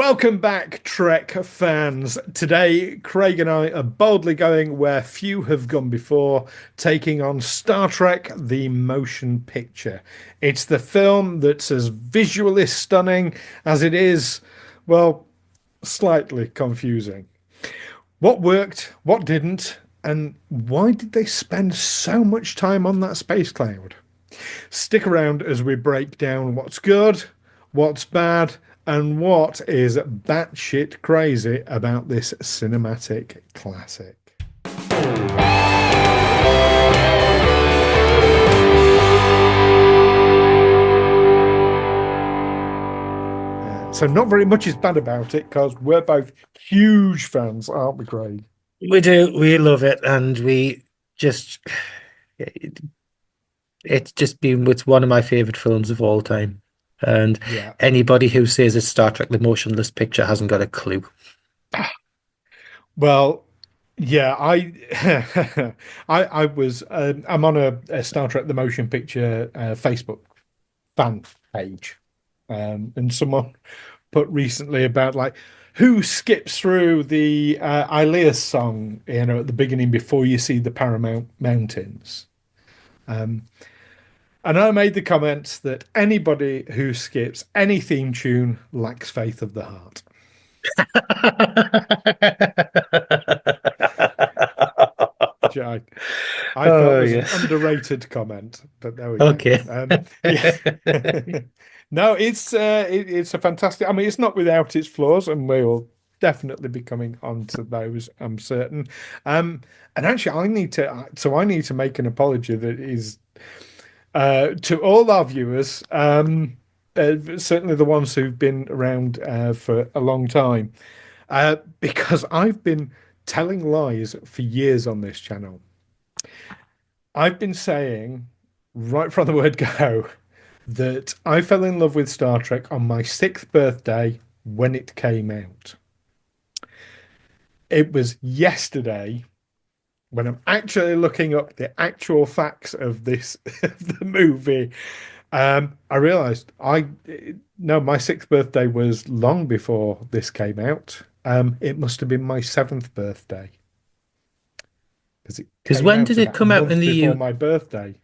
Welcome back, Trek fans. Today, Craig and I are boldly going where few have gone before, taking on Star Trek: The Motion Picture. It's the film that's as visually stunning as it is, well, slightly confusing. What worked, what didn't, and why did they spend so much time on that space cloud? Stick around as we break down what's good, what's bad, and what is batshit crazy about this cinematic classic. So not very much is bad about it because we're both huge fans, aren't we, Craig? We do. We love it, and we just it's just been it's one of my favorite films of all time. And Yeah. anybody who says it's Star Trek: The Motionless Picture hasn't got a clue. Well, yeah, I was I'm on a Star Trek the Motion Picture Facebook fan page, and someone put recently about like who skips through the Ilias song, at the beginning before you see the Paramount Mountains. Um, and I made the comment that anybody who skips any theme tune lacks faith of the heart. Which I felt Oh was an yes. underrated comment, but there we go. Okay. Yeah. No, it's a fantastic. I mean, it's not without its flaws, and we will definitely be coming on to those. I'm certain. And actually, I need to make an apology that is to all our viewers, certainly the ones who've been around for a long time, because I've been telling lies for years on this channel. I've been saying right from the word go that I fell in love with Star Trek on my sixth birthday when it came out. It was yesterday when I'm actually looking up the actual facts of this of the movie. I realized I no, my sixth birthday was long before this came out. It must have been my seventh birthday because it Because came when out did it about a come out in month the before U? my birthday.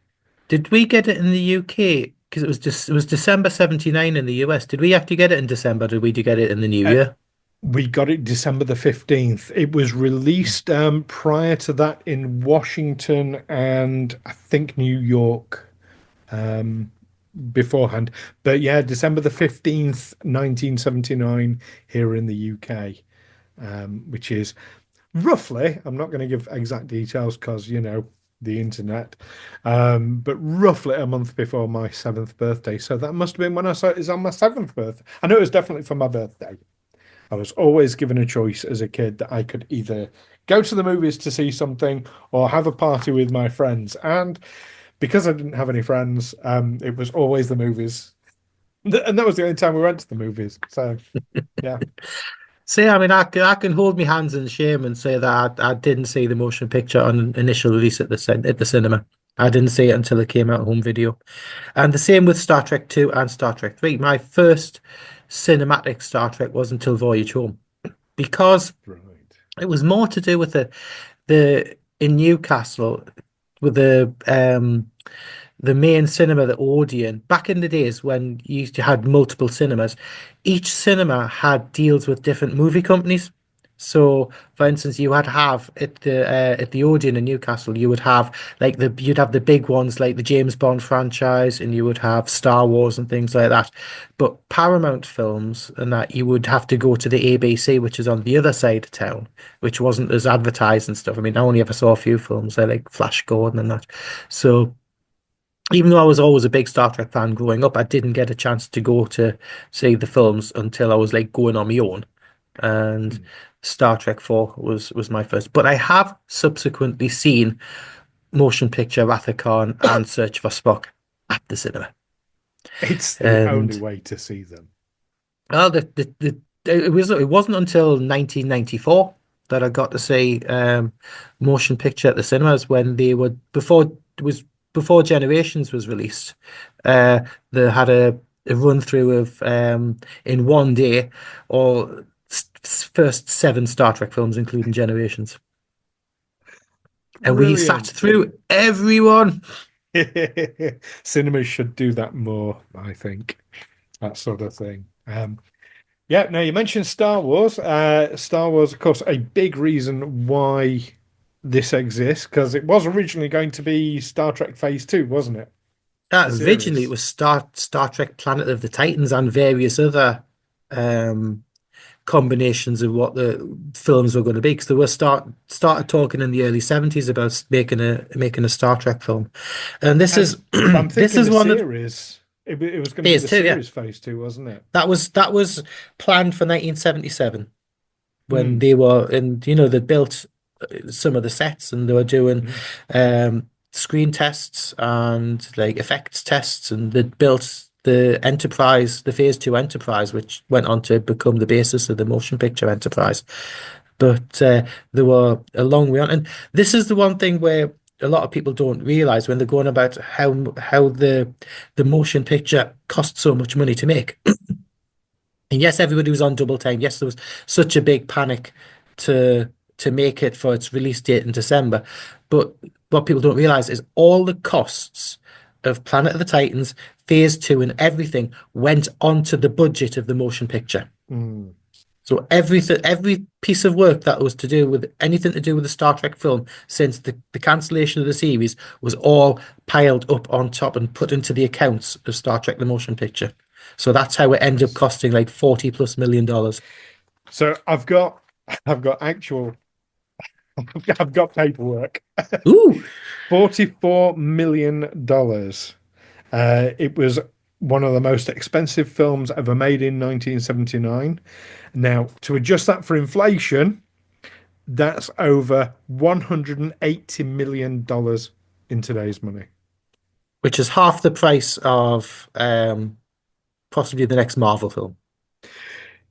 Did we get it in the UK? Because it was December 79 in the US. Did we actually get it in December? Did we get it in the new Uh, year? we got it December the 15th. It was released prior to that in Washington and I think New York um, beforehand. But yeah, December the 15th, 1979, here in the UK, which is roughly, I'm not going to give exact details because, the internet, but roughly a month before my seventh birthday. So that must have been when I saw it is on my seventh birthday. I know it was definitely for my birthday. I was always given a choice as a kid that I could either go to the movies to see something or have a party with my friends. And because I didn't have any friends, it was always the movies. And that was the only time we went to the movies. So, yeah. See, I mean, I can hold my hands in shame and say that I didn't see the motion picture on initial release at the cinema. I didn't see it until it came out home video. And the same with Star Trek 2 and Star Trek 3. My first cinematic Star Trek was until Voyage Home because Right. it was more to do with the in Newcastle with the main cinema, the Odeon, back in the days when you used to had multiple cinemas, each cinema had deals with different movie companies. So, for instance, you had have at the Odeon in Newcastle, you would have like you'd have the big ones like the James Bond franchise, and you would have Star Wars and things like that. But Paramount films and that you would have to go to the ABC, which is on the other side of town, which wasn't as advertised and stuff. I mean, I only ever saw a few films there, like Flash Gordon and that. So even though I was always a big Star Trek fan growing up, I didn't get a chance to go to see the films until I was like going on my own. And Hmm. Star Trek 4 was my first. But I have subsequently seen motion picture Wrath of Khan and Search for Spock at the cinema. It's the only And way to see them. well, it wasn't until 1994 that I got to see motion picture at the cinemas when they were before it was before Generations was released. Uh, they had a run through of in one day all first seven Star Trek films, including Generations, and we sat Brilliant. through everyone. Cinemas should do that more, I think, that sort of thing. Yeah, now you mentioned Star Wars. Star Wars, of course, a big reason why this exists, because it was originally going to be Star Trek Phase 2, wasn't it? The Originally, it series. was Star Trek Planet of the Titans and various other um, combinations of what the films were going to be, because they were started talking in the early 70s about making a Star Trek film, and this is But I'm this thinking is the one of series, it was going to be phase the two. Yeah, series Phase 2, wasn't it? that was planned for 1977 when Mm, they were, and they built some of the sets, and they were doing mm, screen tests and like effects tests, and they built the Enterprise, the Phase 2 Enterprise, which went on to become the basis of the motion picture Enterprise. But they were a long way on, and this is the one thing where a lot of people don't realize when they're going about how the motion picture cost so much money to make. And yes, everybody was on double time. Yes, there was such a big panic to make it for its release date in December. But what people don't realize is all the costs of Planet of the Titans, Phase 2, and everything went onto the budget of the motion picture. mm. So every piece of work that was to do with anything to do with the Star Trek film since the cancellation of the series was all piled up on top and put into the accounts of Star Trek the motion picture. So that's how it ended up Yes. costing like 40 plus million dollars. So I've got actual, I've got paperwork. Ooh, $44 million. It was one of the most expensive films ever made in 1979. Now, to adjust that for inflation, that's over $180 million in today's money. which is half the price of possibly the next Marvel film.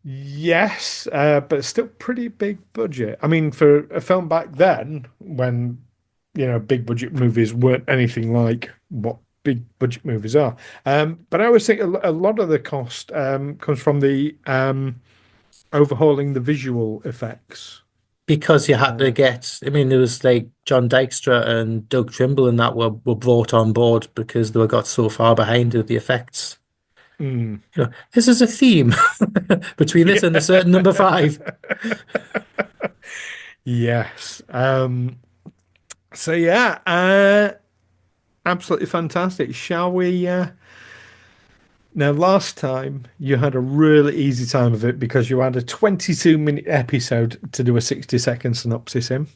Yes, but still pretty big budget. I mean, for a film back then, when big budget movies weren't anything like what big budget movies are. But I always think a lot of the cost comes from the overhauling the visual effects. Because you had to Uh, get, I mean, there was like John Dykstra and Doug Trimble and that were brought on board because they were got so far behind with the effects. mm, This is a theme between this and a yeah. certain number five. Yes. So yeah, absolutely fantastic. Shall we? Now, last time you had a really easy time of it because you had a 22-minute episode to do a 60-second synopsis in.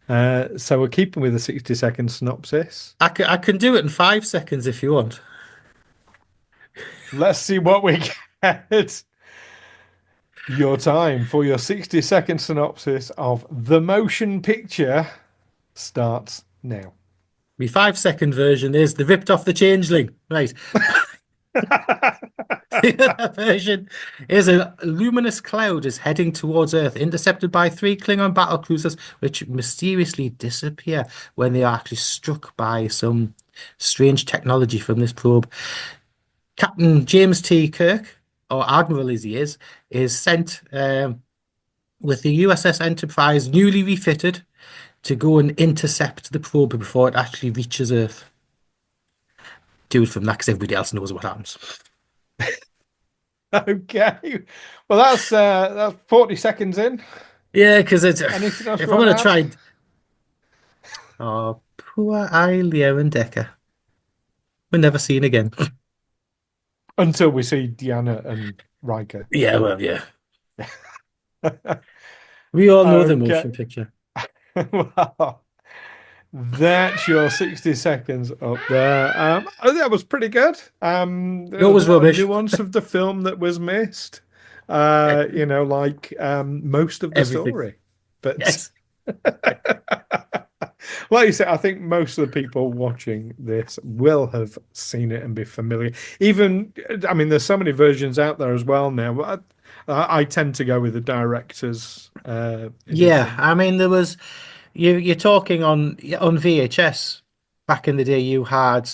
So we're keeping with a 60-second synopsis. I can do it in 5 seconds if you want. Let's see what we get. Your time for your 60-second synopsis of the motion picture starts now. My 5 second version is they ripped off the changeling. Right. The other version is a luminous cloud is heading towards Earth, intercepted by three Klingon battle cruisers, which mysteriously disappear when they are actually struck by some strange technology from this probe. Captain James T. Kirk, or Admiral as he is sent with the USS Enterprise newly refitted to go and intercept the probe before it actually reaches Earth. Do it from that because everybody else knows what happens. Okay. Well, that's 40 seconds in. Yeah, because it's Anything else if you I'm want gonna to add? try, oh poor Leo and Decker, we're never seen again. Until we see Deanna and Riker. Yeah, well, yeah, we all know the Okay. motion picture. Well, that's your 60 seconds up there. That was pretty good. It There was a was lot of rubbish. nuance of the film that was missed. Eh, Like most of the Everything. story. But Yes. like you said, I think most of the people watching this will have seen it and be familiar. Even, I mean, there's so many versions out there as well now. I tend to go with the director's Yeah, edition. I mean there was you're talking on VHS back in the day. You had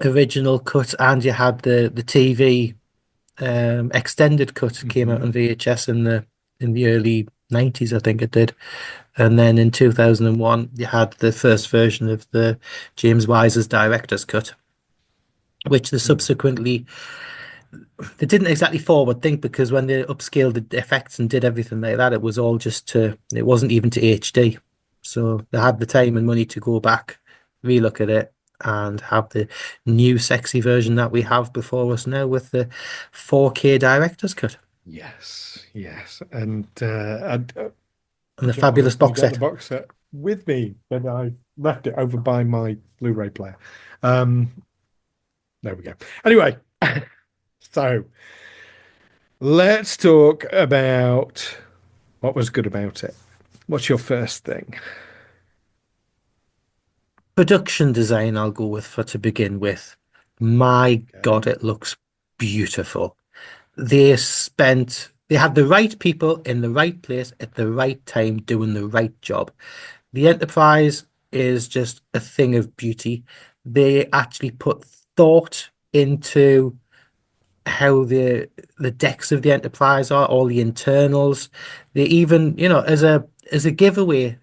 original cut, and you had the TV extended cut came out Hmm. on VHS in the early 90s, I think it did. And then in 2001, you had the first version of the James Wise's director's cut, which they subsequently they didn't exactly forward think because when they upscaled the effects and did everything like that, it was all just to it wasn't even to HD. So they had the time and money to go back, relook at it, and have the new sexy version that we have before us now with the 4K director's cut Yes, yes, and and the do you know, I've fabulous actually box got the set. box set with me, but I left it over by my Blu-ray player. Um, there we go. Anyway, so let's talk about what was good about it. What's your first thing? Production design, I'll go with for to begin with. My God, Okay. it looks beautiful. They had the right people in the right place at the right time doing the right job. The Enterprise is just a thing of beauty. They actually put thought into how the decks of the Enterprise are, all the internals. They even, as a giveaway,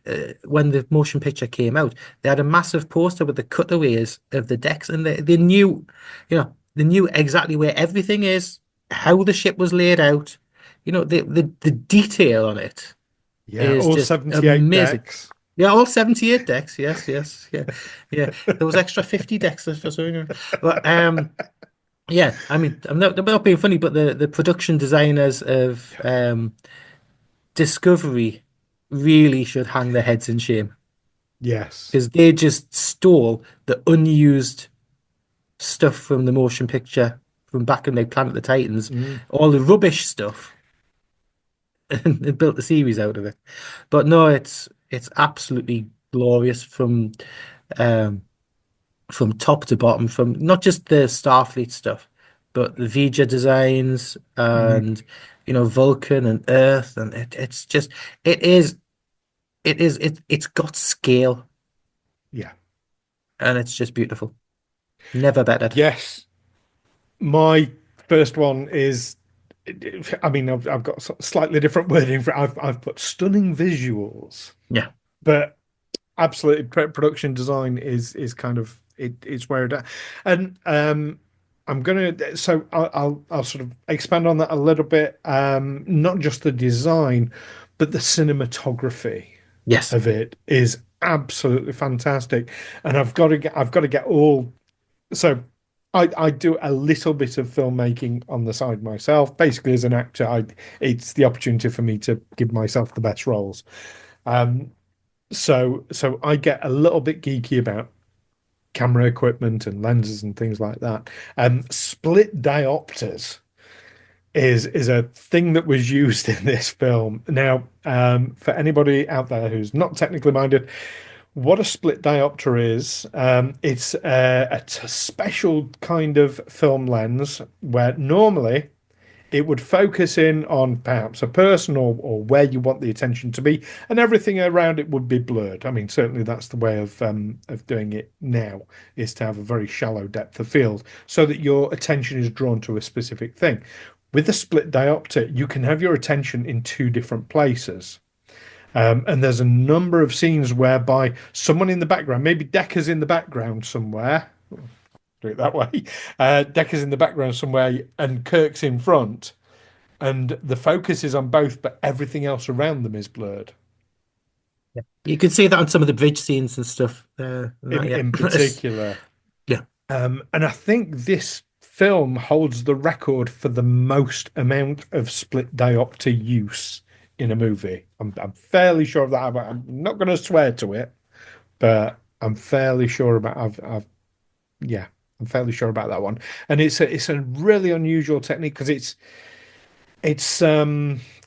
when the motion picture came out, they had a massive poster with the cutaways of the decks, and they knew, they knew exactly where everything is, how the ship was laid out. The detail on it Yeah, is all just 78 amazing. decks. Yeah, all 78 decks. Yes, yes, yeah, yeah. There was extra 50 decks for so, but yeah, I mean, I'm not being funny, but the production designers of Yeah. Discovery really should hang their heads in shame Yes. because they just stole the unused stuff from the motion picture from back in like Planet of the Titans, Mm. all the rubbish stuff, and they built the series out of it. But no, it's absolutely glorious um from top to bottom, from not just the Starfleet stuff, but the Vija designs Mm. and Vulcan and Earth, and it's just it is it's got scale Yeah. and it's just beautiful. Never bettered. Yes. My first one is, I mean, I've got slightly different wording for it. I've put stunning visuals, Yeah. but absolutely production design is kind of it's where it at. And I'm gonna so I'll sort of expand on that a little bit. Not just the design, but the cinematography Yes. of it is absolutely fantastic. And I've got to get all so I do a little bit of filmmaking on the side myself. Basically, as an actor, it's the opportunity for me to give myself the best roles. Um, so I get a little bit geeky about camera equipment and lenses and things like that. Split diopters is a thing that was used in this film. Now, for anybody out there who's not technically minded, what a split diopter is, it's a special kind of film lens where normally it would focus in on perhaps a person or where you want the attention to be, and everything around it would be blurred. I mean, certainly that's the way of doing it now, is to have a very shallow depth of field so that your attention is drawn to a specific thing. With a split diopter, you can have your attention in two different places. And there's a number of scenes whereby someone in the background, maybe Decker's in the background somewhere, do it that way. Decker's in the background somewhere, and Kirk's in front, and the focus is on both, but everything else around them is blurred. Yeah. You could see that on some of the bridge scenes and stuff. And that, In yeah. in particular, Yeah. and I think this film holds the record for the most amount of split diopter use in a movie. I'm fairly sure of that. I'm not going to swear to it, but I'm fairly sure about yeah, I'm fairly sure about that one. And it's a really unusual technique because it's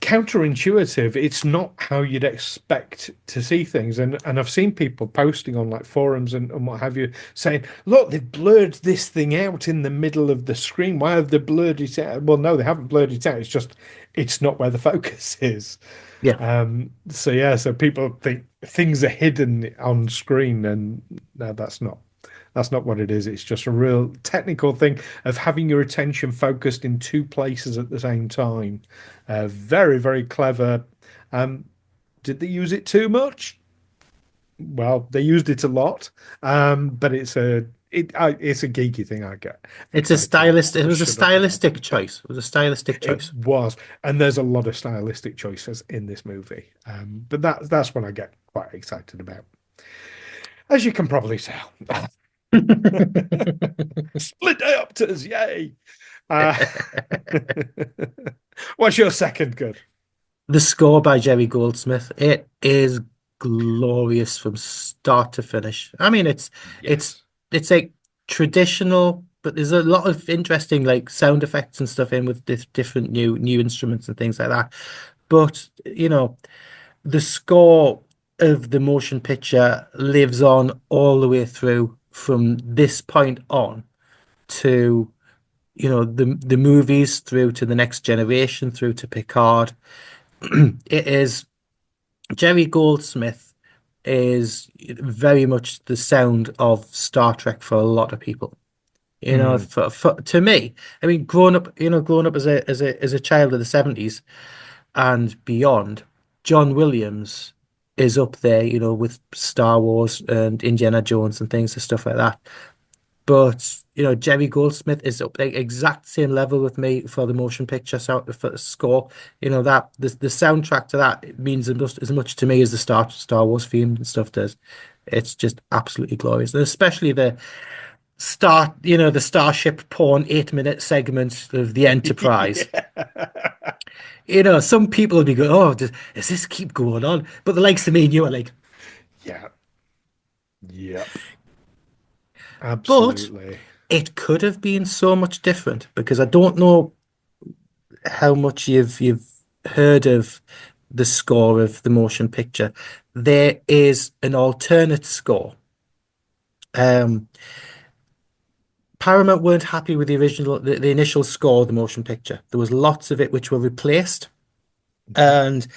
counterintuitive. It's not how you'd expect to see things. And I've seen people posting on like forums and what have you saying, look, they've blurred this thing out in the middle of the screen. Why have they blurred it out? Well, no, they haven't blurred it out. It's just it's not where the focus is. Yeah. So yeah, so people think things are hidden on screen, and no, That's not what it is. It's just a real technical thing of having your attention focused in two places at the same time. Very, very clever. Um, did they use it too much? Well, they used it a lot, but it's a geeky thing I get It's a excited about. stylist. It I was a should have known. stylistic choice. It was a stylistic It choice. was, and there's a lot of stylistic choices in this movie, but that's what I get quite excited about, as you can probably tell. Split diopters, yay! Uh, what's your second good? The score by Jerry Goldsmith, it is glorious from start to finish. I mean, it's Yes. it's like traditional, but there's a lot of interesting like sound effects and stuff in with different new instruments and things like that. But the score of the motion picture lives on all the way through from this point on to the movies through to the next generation through to Picard. It is Jerry Goldsmith is very much the sound of Star Trek for a lot of people. Mm, To me, I mean, growing up as a child of the 70s and beyond, John Williams is up there, with Star Wars and Indiana Jones and things and stuff like that. But Jerry Goldsmith is up the exact same level with me for the motion picture sound for the score. That the soundtrack to that it means as much to me as the Star Wars theme and stuff does. It's just absolutely glorious, and especially the Starship porn 8 minute segment of the Enterprise. yeah. Some people will be going, "Oh, does this keep going on?" But the likes of me and you are like, Yeah. Yep. but Absolutely. it could have been so much different because I don't know how much you've heard of the score of the motion picture. There is an alternate score. Um, Paramount weren't happy with the initial score of the motion picture. There was lots of it which were replaced. Okay. And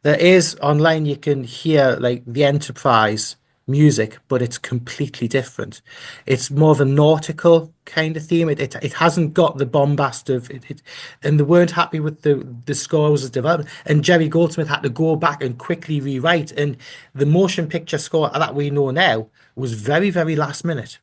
there is online you can hear like the Enterprise music, but it's completely different. It's more of a nautical kind of theme. It hasn't got the bombast of it, and they weren't happy with the score as development. And Jerry Goldsmith had to go back and quickly rewrite. And the motion picture score that we know now was very, very last minute.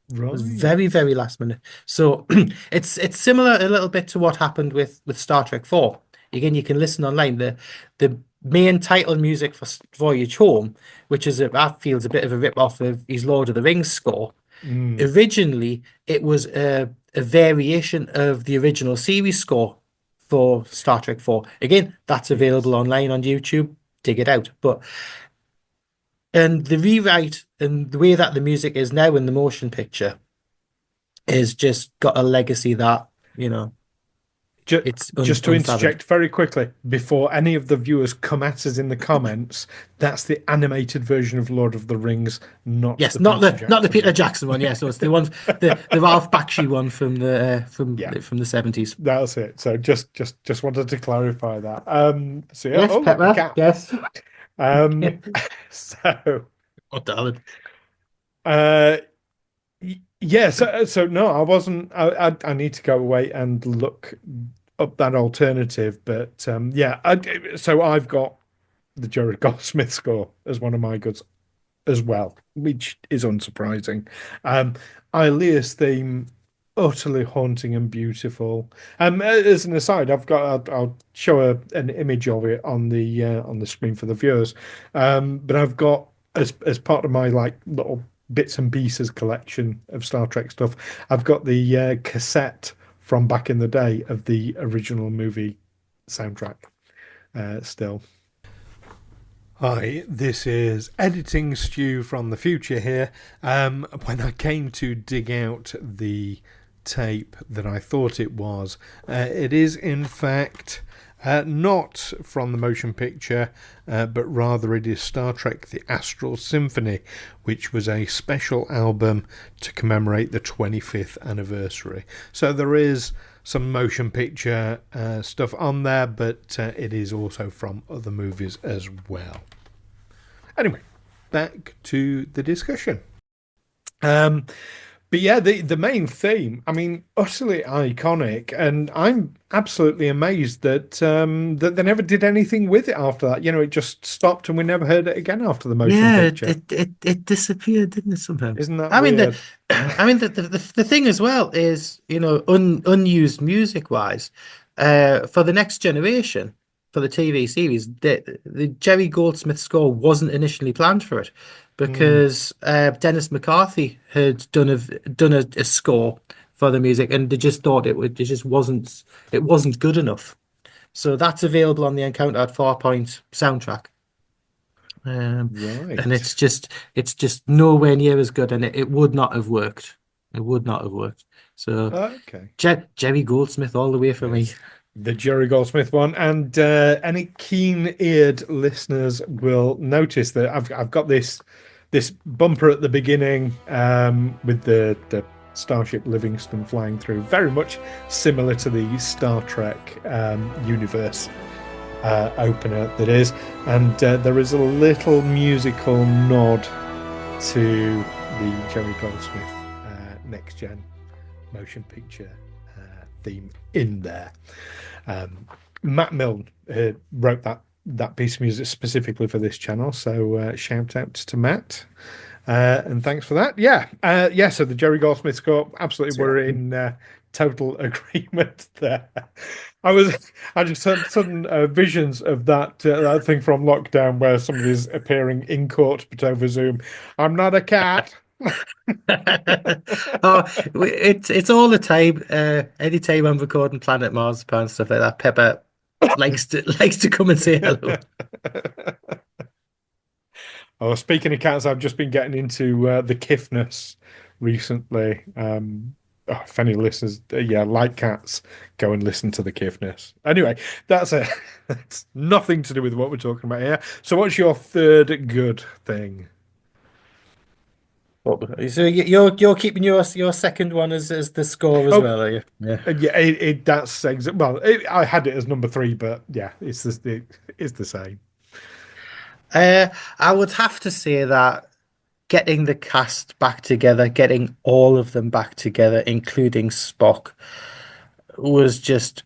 Was very, Right. very last minute. So it's similar a little bit to what happened with Star Trek 4. Again, you can listen online. The main title music for Voyage Home, which I feel is a bit of a rip off of his Lord of the Rings score. Mm, Originally, it was a variation of the original series score for Star Trek 4. Again, that's available yes. online on YouTube. Dig it out. And the rewrite and the way that the music is now in the motion picture is just got a legacy that, you know, Just, it's just to unfathomed. interject very quickly, before any of the viewers come at us in the comments, that's the animated version of Lord of the Rings, not Yes, the not Peter the Jackson Peter one. Jackson one. Yes, so it's the Ralph Bakshi one from Yeah, from the 70s. that's it. So just wanted to clarify that. So yeah, Yes, oh look, a Pepper. cat. Yes. Um, so Oh, darling. uh, yeah, so no, I wasn't. I need to go away and look up that alternative, but yeah, so I've got the Jared Goldsmith score as one of my goods as well, which is unsurprising. Um, Ilia's theme, utterly haunting and beautiful. As an aside, I'll show an image of it on the screen for the viewers. But I've got as part of my like little bits and pieces collection of Star Trek stuff, I've got the cassette from back in the day of the original movie soundtrack still. Hi, this is editing Stu from the future here. When I came to dig out the tape that I thought it is in fact not from the motion picture, but rather it is Star Trek The Astral Symphony, which was a special album to commemorate the 25th anniversary. So there is some motion picture stuff on there, but it is also from other movies as well. Anyway, back to the discussion. Um, but yeah, the main theme, I mean, utterly iconic, and I'm absolutely amazed that that they never did anything with it after that. It just stopped, and we never heard it again after the motion Yeah, picture. it disappeared, didn't it, somehow? Isn't that I mean weird? I mean the thing as well is, unused music wise, for the next generation, for the TV series, the Jerry Goldsmith score wasn't initially planned for it Mm, because Dennis McCarthy had done a score for the music, and they just thought it just wasn't good enough. So that's available on the Encounter at 4 Point soundtrack. Um, and right. it's just nowhere near as good, and it would not have worked. It would not have worked. So Okay. Jerry Goldsmith all the way for me. There's the Jerry Goldsmith one, and any keen-eared listeners will notice that I've got this bumper at the beginning with the Starship Livingston flying through, very much similar to the Star Trek universe opener that is, and there is a little musical nod to the Jerry Goldsmith Next Gen motion picture theme in there. Matt Milne wrote that piece of music specifically for this channel, so shout out to Matt. And thanks for that. Yeah. So the Jerry Goldsmith score, absolutely, we're in total agreement there. I just had sudden visions of that thing from lockdown where somebody's appearing in court but over Zoom. I'm not a cat. Oh, it's all the time. Anytime I'm recording Planet Mars and stuff like that, Pepper likes to come and say hello. Oh, speaking of cats, I've just been getting into the Kiffness recently. If any listeners, yeah, like cats, go and listen to the Kiffness. Anyway, that's a that's nothing to do with what we're talking about here. So, what's your third good thing? So you're keeping your second one as the score as Oh, well, are you? Yeah. yeah, that's well, I had it as number three, but yeah, it's the same. I would have to say that getting the cast back together, getting all of them back together, including Spock, was just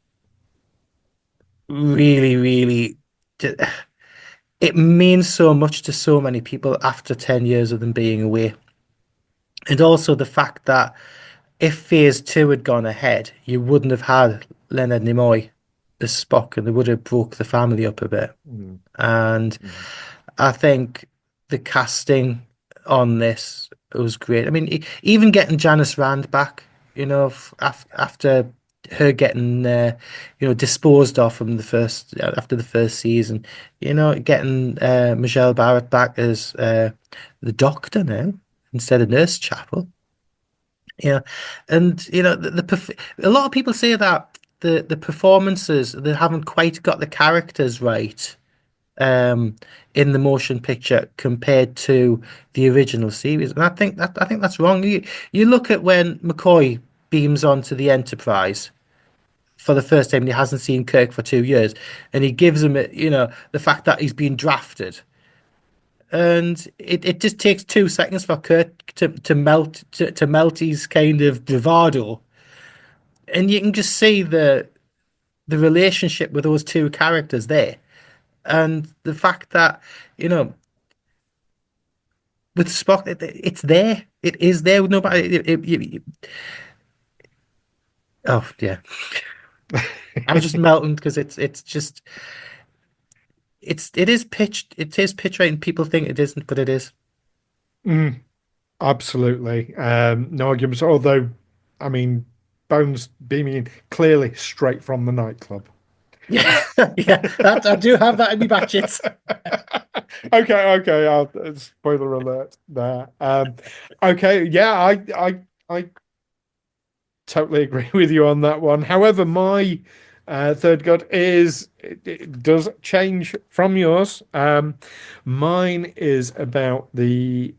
really, really. It means so much to so many people after 10 years of them being away. And also the fact that if Phase 2 had gone ahead, you wouldn't have had Leonard Nimoy as Spock, and they would have broke the family up a bit. Mm, And mm. I think the casting on this was great. I mean, even getting Janice Rand back, after her getting disposed of from the first after the first season, getting Michelle Barrett back as the Doctor now instead of Nurse Chapel. Yeah, and a lot of people say that the performances, they haven't quite got the characters right um, in the motion picture compared to the original series, and I think that's wrong. You look at when McCoy beams onto the Enterprise for the first time, and he hasn't seen Kirk for 2 years, and he gives him the fact that he's been drafted. And it just takes 2 seconds for Kirk to melt his kind of bravado, and you can just see the relationship with those two characters there, and the fact that you know with Spock, it's there. It is there with nobody. Oh yeah, I'm just melting because it is pitched right, and people think it isn't, but it is. Mm, absolutely. No arguments. Although, I mean, Bones beaming in clearly straight from the nightclub. Yeah, yeah. That I do have that in my batches. Okay. Spoiler alert there. Okay, yeah, I totally agree with you on that one. However, my third god it does change from yours. Mine is about the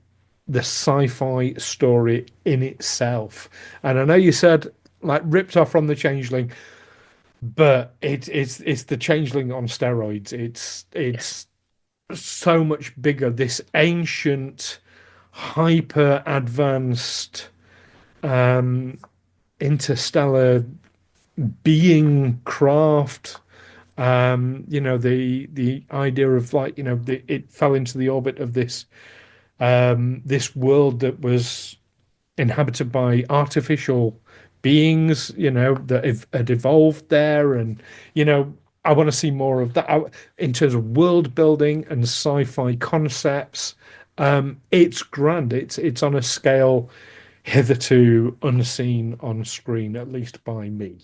sci-fi story in itself, and I know you said like ripped off from the Changeling, but it's the Changeling on steroids. It's Yes. so much bigger. This ancient, hyper advanced um, interstellar being craft. The idea of like, it fell into the orbit of this world that was inhabited by artificial beings, that had evolved there. And, I want to see more of that in terms of world building and sci-fi concepts. It's grand. It's on a scale hitherto unseen on screen, at least by me.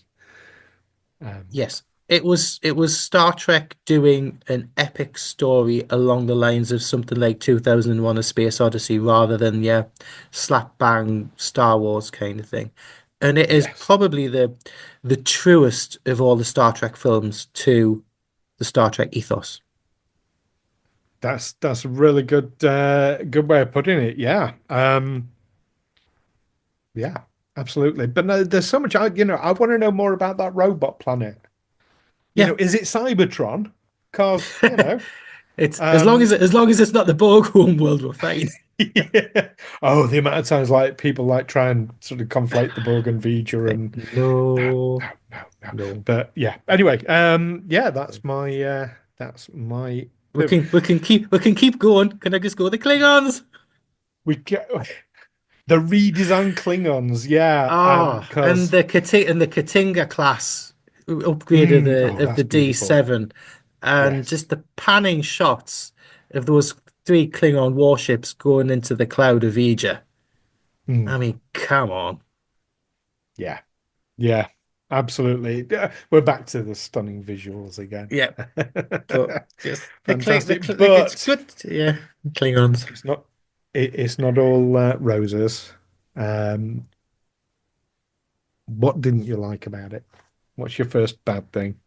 Um, Yes. It was Star Trek doing an epic story along the lines of something like 2001: A Space Odyssey rather than yeah, slap bang Star Wars kind of thing. And it is yes, probably the truest of all the Star Trek films to the Star Trek ethos. that's a really good way of putting it. Yeah. Yeah, absolutely. But no, there's so much I want to know more about that robot planet. Yeah. Is it Cybertron? Because, It's um, as long as it's not the Borg homeworld, we're fine. yeah. Oh, the amount of times like people like try and sort of conflate the Borg and V'ger Like, and no, no, no, no, no. no. But yeah. Anyway, yeah, that's my piv. We can keep going. Can I just go the Klingons? We get the redesigned Klingons, yeah. Ah, and Because the Katinga class upgrade of the oh, of the that's beautiful. D7, and Yes. just the panning shots of those three Klingon warships going into the cloud of Ija. Mm, I mean, come on. yeah. Yeah, absolutely. Yeah, we're back to the stunning visuals again. Yeah, but just Fantastic. it's But good. Yeah, Klingons. it's not it's not all roses. Um, what didn't you like about it? What's your first bad thing?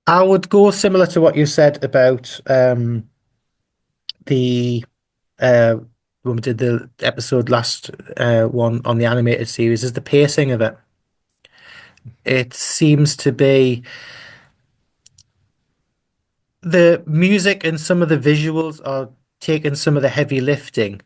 I would go similar to what you said about the when we did the episode last one on the animated series is the pacing of it. It seems to be the music and some of the visuals are taking some of the heavy lifting,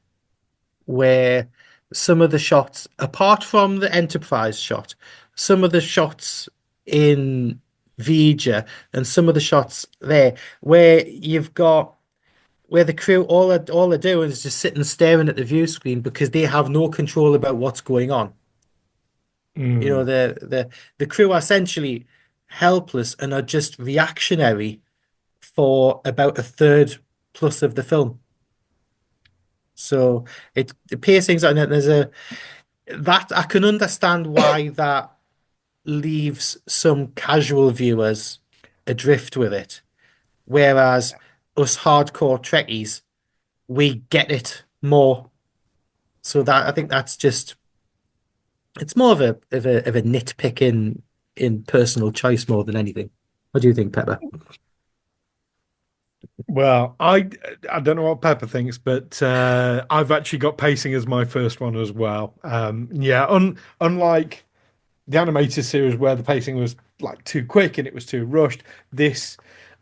where some of the shots, apart from the Enterprise shot, some of the shots in Vija and some of the shots there, where you've got where the crew all they're doing is just sitting staring at the view screen because they have no control about what's going on. You know, Mm. the crew are essentially helpless and are just reactionary for about a third plus of the film. So the pacing's and there's a that I can understand why that leaves some casual viewers adrift with it, whereas us hardcore Trekkies, we get it more. So that I think that's just it's more of a nitpick in personal choice more than anything. What do you think, Pepper? Well, I don't know what Pepper thinks, but I've actually got pacing as my first one as well. Yeah, unlike the animated series where the pacing was like too quick and it was too rushed, this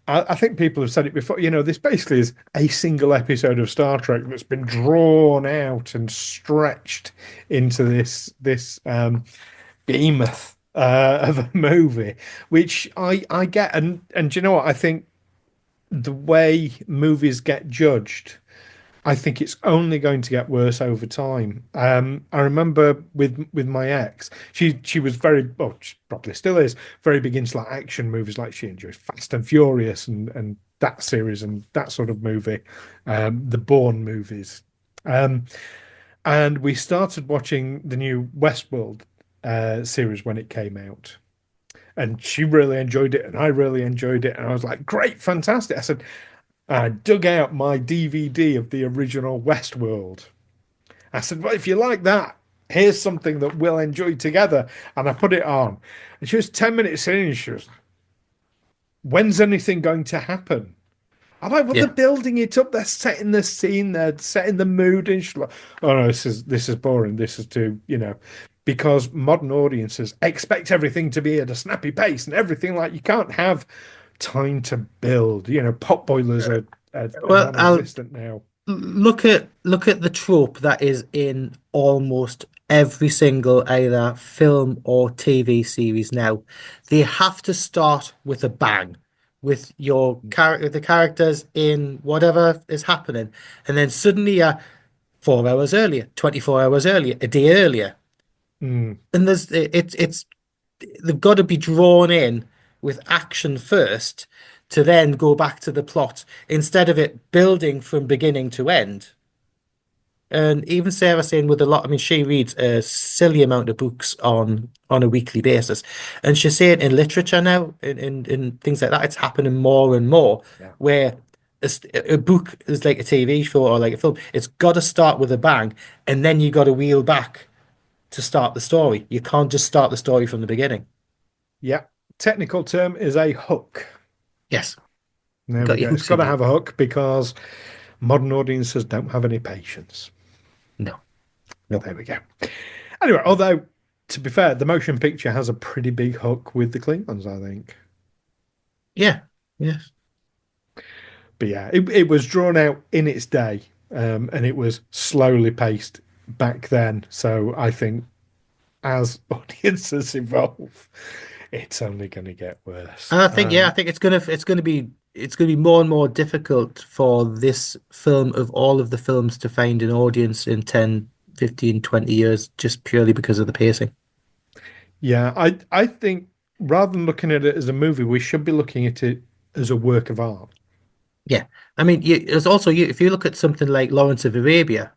I think people have said it before. This basically is a single episode of Star Trek that's been drawn out and stretched into this behemoth of a movie, which I get. And do you know what? I think the way movies get judged, I think it's only going to get worse over time. I remember with my ex, she was very, well, she probably still is, very big into like action movies. Like she enjoys Fast and Furious and that series and that sort of movie, the Bourne movies. Um, and we started watching the new Westworld series when it came out. And she really enjoyed it, and I really enjoyed it. And I was like, great, fantastic. I said, I dug out my DVD of the original Westworld. I said, well, if you like that, here's something that we'll enjoy together. And I put it on. And she was 10 minutes in, and she was like, when's anything going to happen? I'm like, well, they're Yeah, building it up. They're setting the scene. They're setting the mood. And she's like, oh no, this is boring. This is too, because modern audiences expect everything to be at a snappy pace and everything. Like you can't have time to build. Pot boilers are a Well, I'll non-existent now. look at the trope that is in almost every single either film or TV series now. They have to start with a bang, with the characters in whatever is happening, and then suddenly 4 hours earlier, 24 hours earlier, a day earlier, Mm, and it's they've got to be drawn in with action first to then go back to the plot instead of it building from beginning to end. And even Sarah saying with a lot, I mean, she reads a silly amount of books on a weekly basis, and she's saying in literature now, in things like that, it's happening more and more, yeah. where a book is like a TV show or like a film. It's got to start with a bang, and then you got to wheel back to start the story. You can't just start the story from the beginning. Yeah. Technical term is a hook. Yes, There we got go. your It's hooks got in to you. have a hook because modern audiences don't have any patience. No, no. There we go. Anyway, although to be fair, the motion picture has a pretty big hook with the Klingons, I think. Yeah, yes. But yeah, it was drawn out in its day, and it was slowly paced back then. So I think as audiences evolve, it's only going to get worse. And I think, yeah, I think it's gonna be more and more difficult for this film of all of the films to find an audience in 10, 15, 20 years just purely because of the pacing. Yeah, I think rather than looking at it as a movie, we should be looking at it as a work of art. Yeah. I mean, there's also if you look at something like Lawrence of Arabia,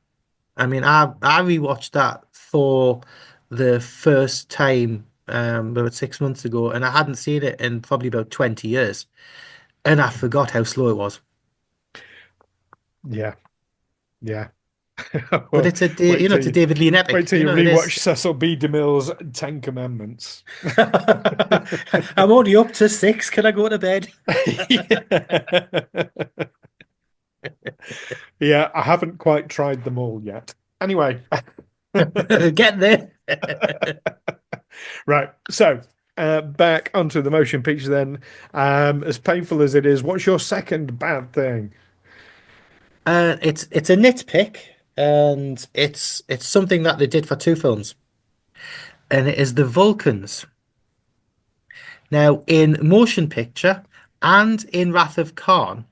I mean, I rewatched that for the first time about 6 months ago, and I hadn't seen it in probably about 20 years, and I forgot how slow it was. Yeah, yeah. But Well, it's wait till it's a you David Lean wait epic. till you It rewatch is. Cecil B. DeMille's Ten Commandments. I'm only up to six. Can I go to bed? Yeah. Yeah, I haven't quite tried them all yet. Anyway, Get there. right. So back onto the motion picture then. As painful as it is, what's your second bad thing? It's a nitpick, and it's something that they did for two films, and it is the Vulcans. Now, in motion picture and in Wrath of Khan,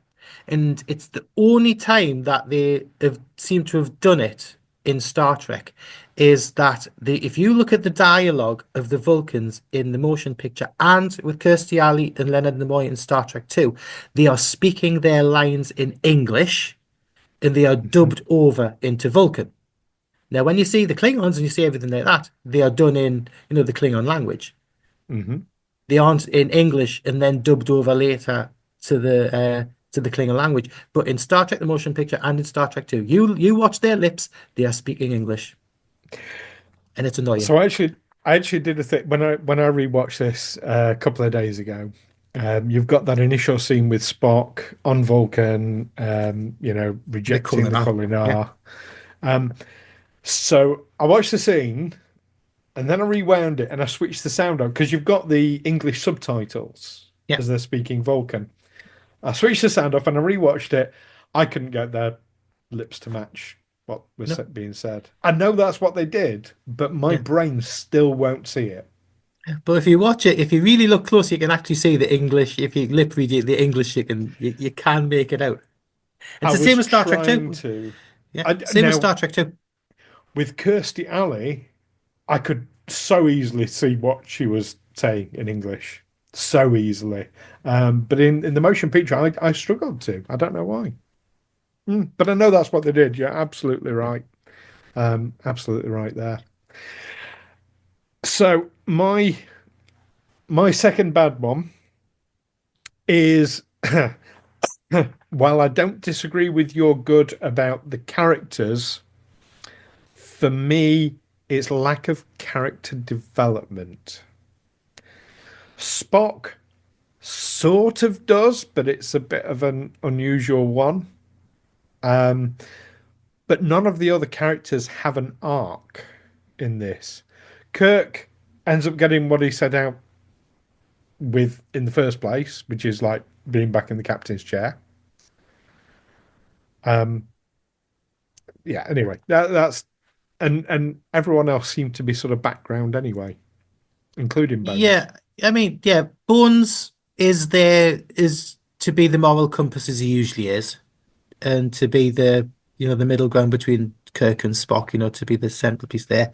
and it's the only time that they have seem to have done it in Star Trek, is that if you look at the dialogue of the Vulcans in the motion picture and with Kirstie Alley and Leonard Nimoy in Star Trek 2, they are speaking their lines in English and they are Mhm, dubbed over into Vulcan. Now, when you see the Klingons and you see everything like that, they are done in, the Klingon language. mhm. They aren't in English and then dubbed over later to the Klingon language. But in Star Trek: The Motion Picture and in Star Trek 2, you watch their lips; they are speaking English, and it's annoying. So I actually did a thing when I rewatched this a couple of days ago. You've got that initial scene with Spock on Vulcan, The rejecting the Kolinar. Yeah, Kolinar. Um, so I watched the scene and then I rewound it and I switched the sound on because you've got the English subtitles yeah, as they're speaking Vulcan. I switched the sound off and I rewatched it. I couldn't get their lips to match what was no, being said. I know that's what they did, but my yeah. brain still won't see it. But if you watch it, if you really look close, you can actually see the English. If you lip read it, the English, you can make it out. It's I the same was as Star Trek trying 2. to. Yeah, same as Now, Star Trek 2. with Kirstie Alley, I could so easily see what she was saying in English. So easily. But in the motion picture, I struggled to. I don't know why. But I know that's what they did. You're absolutely right. Absolutely right there. So my second bad one is while I don't disagree with your good about the characters, for me, it's lack of character development. Spock sort of does, but it's a bit of an unusual one. Um, but none of the other characters have an arc in this. Kirk ends up getting what he set out with in the first place, which is like being back in the captain's chair. Um, yeah. Anyway, that's and everyone else seemed to be sort of background anyway, including Bones. Yeah, I mean, yeah, Bones is there is to be the moral compass as he usually is, and to be the the middle ground between Kirk and Spock, to be the centerpiece there.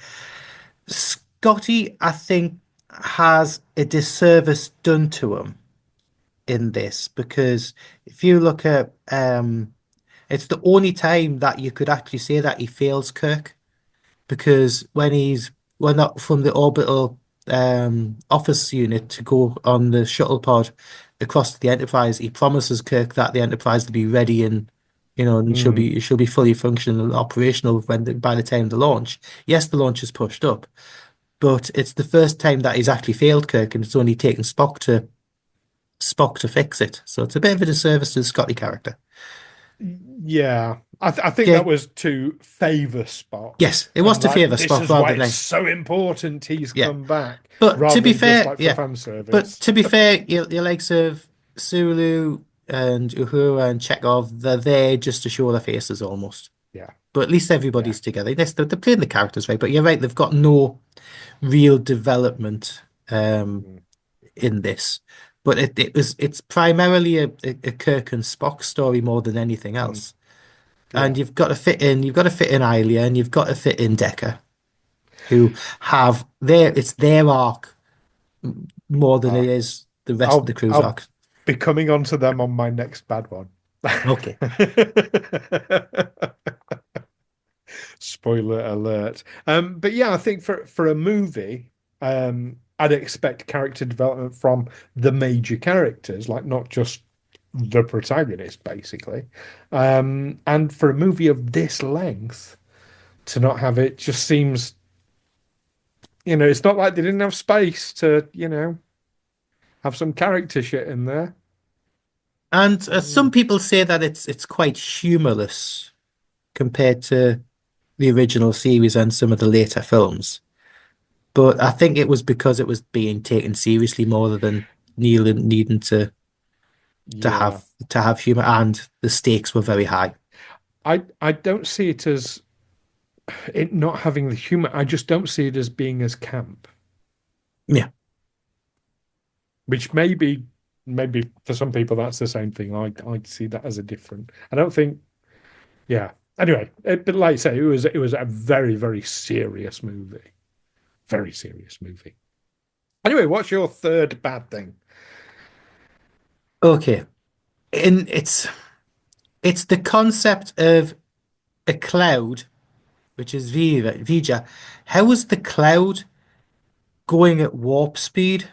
Scotty, I think, has a disservice done to him in this because if you look at it's the only time that you could actually say that he fails Kirk because when not from the orbital office unit to go on the shuttle pod across to the Enterprise, he promises Kirk that the Enterprise will be ready and Mm, she'll be fully functional and operational by the time the launch. Yes, the launch is pushed up, but it's the first time that he's actually failed Kirk, and it's only taken Spock to fix it. So it's a bit of a disservice to the Scotty character. yeah, I think Yeah, that was to favor Spock, yes, it was and to like favour this Spock is rather why than it's so important he's yeah. come back, But to rather be than just fair, like for yeah. fan But service. to be fair, your likes of Sulu and Uhura and Chekhov, they're there just to show their faces almost. Yeah, But at least yeah, everybody's together. Yes, they're playing the characters right. But you're right, they've got no real development mm, in this. But it's primarily a Kirk and Spock story more than anything mm, else. And yeah, you've got to fit in Ilia and you've got to fit in Decker, who have it's their arc more than uh, it is the rest of the crew's I'll arc. be coming on to them on my next bad one. Okay. Spoiler alert. But yeah, I think for a movie, I'd expect character development from the major characters, like not just the protagonist, basically. And for a movie of this length, to not have it just seems, it's not like they didn't have space to, have some character shit in there. And some Mm, people say that it's quite humorless compared to the original series and some of the later films. But I think it was because it was being taken seriously more than Neil needing to yeah. have to have humor, and the stakes were very high. I don't see it as it not having the humor. I just don't see it as being as camp, Yeah. which maybe for some people that's the same thing. I see that as a different. I don't think. Yeah. Anyway, but like I say, it was a very very serious movie. Very serious movie. Anyway, what's your third bad thing? Okay. And it's the concept of a cloud, which is Vija. How is the cloud going at warp speed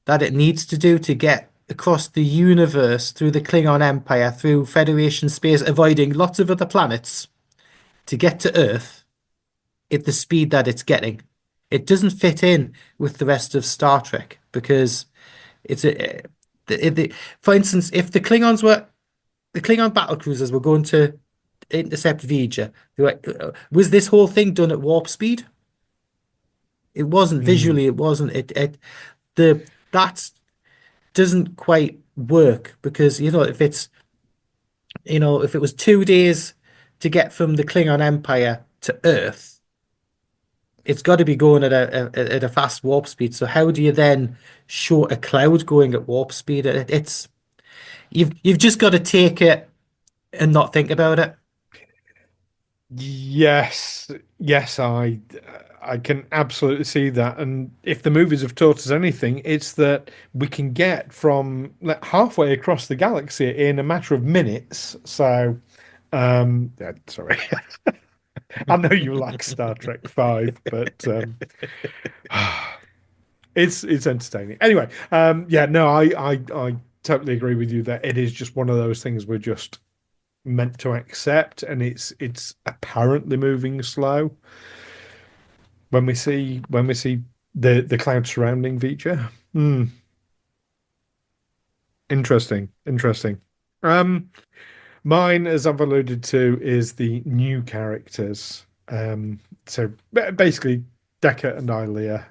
that it needs to do to get across the universe through the Klingon Empire, through Federation space, avoiding lots of other planets to get to Earth at the speed that it's getting? It doesn't fit in with the rest of Star Trek because it's for instance, if the Klingon battle cruisers were going to intercept Vija, was this whole thing done at warp speed? It wasn't Mm, visually. It wasn't. The that doesn't quite work because if it was 2 days to get from the Klingon Empire to Earth, it's got to be going at a fast warp speed. So how do you then show a cloud going at warp speed? It's you've just got to take it and not think about it. yes, yes, I can absolutely see that. And if the movies have taught us anything, it's that we can get from like halfway across the galaxy in a matter of minutes. So, yeah, sorry. I know you like Star Trek 5, but it's entertaining. Anyway, yeah, no, I totally agree with you that it is just one of those things we're just meant to accept, and it's apparently moving slow when we see the cloud surrounding Vija. Hmm, interesting, interesting. Um, Mine, as I've alluded to, is the new characters. So basically, Decker and Ilea.